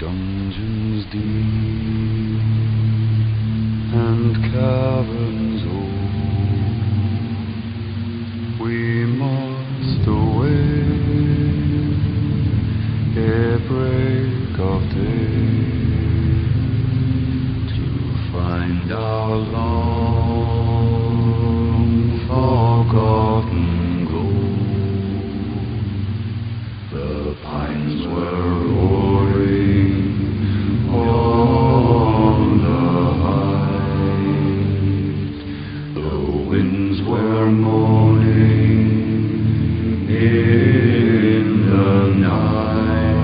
dungeons deep and caverns old, we must away ere break of day to find our long forgotten gold. The pines were roaring on the height, the winds were moaning in the night,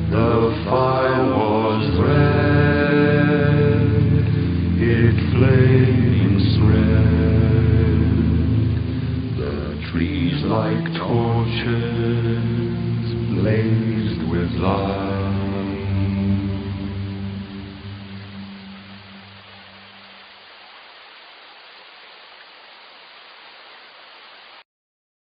the fire was red, it flames red, the trees like torches blazed with light.